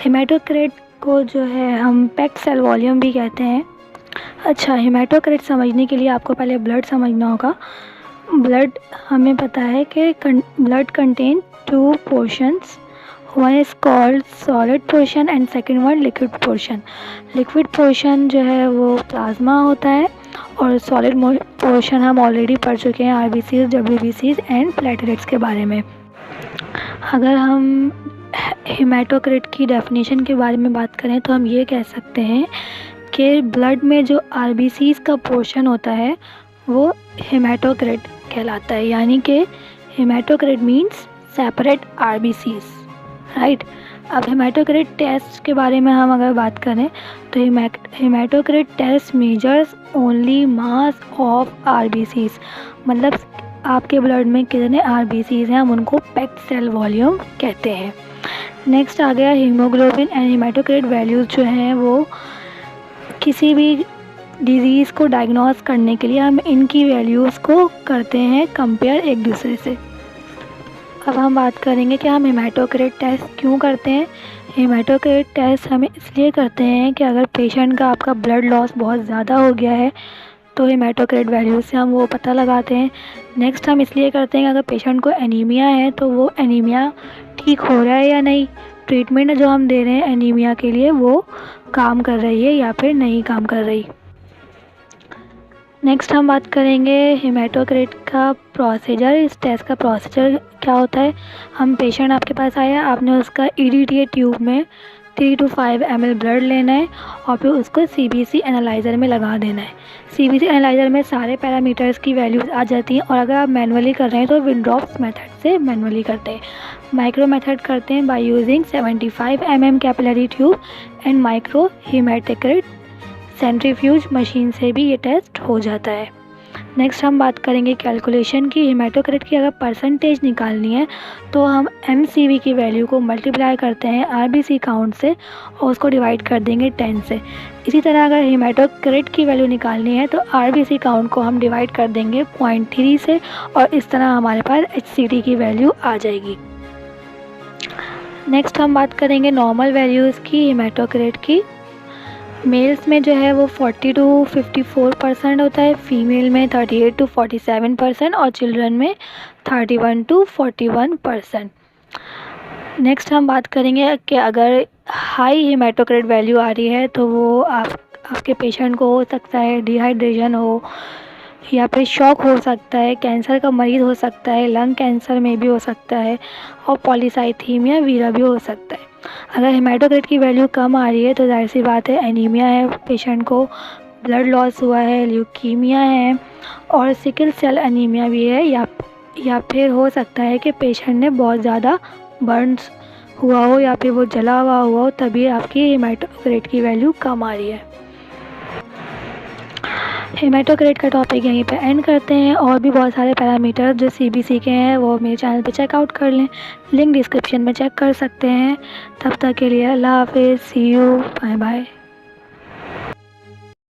Haematocrit को जो है हम पैक्ड सेल वॉल्यूम भी कहते हैं। अच्छा, हेमाटोक्रिट समझने के लिए आपको पहले ब्लड समझना होगा। ब्लड हमें पता है कि blood contain 2 portions, one is called solid portion and second one liquid portion. Liquid portion जो है वो प्लाज्मा होता है और सॉलिड पोर्शन हम ऑलरेडी पढ़ चुके हैं आरबीसीज, डब्ल्यूबीसीज एंड प्लेटलेट्स के बारे में। अगर हम हेमाटोक्रिट की डेफिनेशन के बारे में बात करें तो हम ये कह सकते हैं कि ब्लड में जो आरबीसीज का पोर्शन होता है वो हेमाटोक्रिट कहलाता है, यानी कि haematocrit means separate RBCs, right. अब हेमाटोक्रिट टेस्ट के बारे में हम अगर बात करें तो haematocrit test measures only mass of RBCs, मतलब आपके ब्लड में कितने आरबीसीज हैं, हम उनको पैक्ड सेल वॉल्यूम कहते हैं। नेक्स्ट आ गया हीमोग्लोबिन एंड हेमाटोक्रिट वैल्यूज़ जो हैं वो किसी भी डिज़ीज़ को डायग्नोस करने के लिए हम इनकी वैल्यूज़ को करते हैं कंपेयर एक दूसरे से। अब हम बात करेंगे कि हम हेमाटोक्रिट टेस्ट क्यों करते हैं। हेमाटोक्रिट टेस्ट हमें इसलिए करते हैं कि अगर पेशेंट का आपका ब्लड लॉस बहुत ज़्यादा हो गया है तो हेमाटोक्रिट वैल्यूज़ से हम वो पता लगाते हैं। नेक्स्ट हम इसलिए करते हैं कि अगर पेशेंट को एनीमिया है तो वो एनीमिया ठीक हो रहा है या नहीं, ट्रीटमेंट जो हम दे रहे हैं एनीमिया के लिए वो काम कर रही है या फिर नहीं काम कर रही। नेक्स्ट हम बात करेंगे हेमाटोक्रिट का प्रोसीजर। इस टेस्ट का प्रोसीजर क्या होता है। हम पेशेंट आपके पास आया, आपने उसका EDTA ट्यूब में 3 to 5 ml ब्लड लेना है और फिर उसको CBC एनालाइज़र में लगा देना है। CBC एनालाइज़र में सारे पैरामीटर्स की वैल्यूज़ आ जाती हैं और अगर आप मैनुअली कर रहे हैं तो विंड्रॉप्स मेथड से मैनुअली करते हैं। माइक्रो मेथड करते हैं by using 75 mm capillary tube and micro haematocrit centrifuge machine से भी ये टेस्ट हो जाता है। नेक्स्ट हम बात करेंगे कैलकुलेशन की। हेमाटोक्रिट की अगर परसेंटेज निकालनी है तो हम MCV की वैल्यू को मल्टीप्लाई करते हैं RBC काउंट से और उसको डिवाइड कर देंगे 10 से। इसी तरह अगर हेमाटोक्रिट की वैल्यू निकालनी है तो RBC काउंट को हम डिवाइड कर देंगे 0.3 से और इस तरह हमारे पास HCT की वैल्यू आ जाएगी। नेक्स्ट हम बात करेंगे नॉर्मल वैल्यूज़ की हेमाटोक्रिट की। मेल्स में जो है वो 40 to 54% होता है, फीमेल में 38 to 47% और चिल्ड्रन में 31 to 41%। नेक्स्ट हम बात करेंगे कि अगर हाई हेमाटोक्रिट वैल्यू आ रही है तो वो आपके पेशेंट को हो सकता है डिहाइड्रेशन हो या फिर शॉक हो सकता है, कैंसर का मरीज़ हो सकता है, लंग कैंसर में भी हो सकता है और पॉलीसाइथीमिया वीरा भी हो सकता है। अगर हेमाटोक्रिट की वैल्यू कम आ रही है तो जाहिर सी बात है एनीमिया है, पेशेंट को ब्लड लॉस हुआ है, ल्यूकीमिया है और सिकल सेल एनीमिया भी है या फिर हो सकता है कि पेशेंट ने बहुत ज़्यादा बर्न्स हुआ हो या फिर वो जला हुआ हो, तभी आपकी हेमाटोक्रिट की वैल्यू कम आ रही है। हेमाटोक्रिट का टॉपिक यहीं पे एंड करते हैं। और भी बहुत सारे पैरामीटर जो CBC के हैं वो मेरे चैनल पे चेकआउट कर लें, लिंक डिस्क्रिप्शन में चेक कर सकते हैं। तब तक के लिए अल्लाह हाफिज़, सी यू, बाय बाय।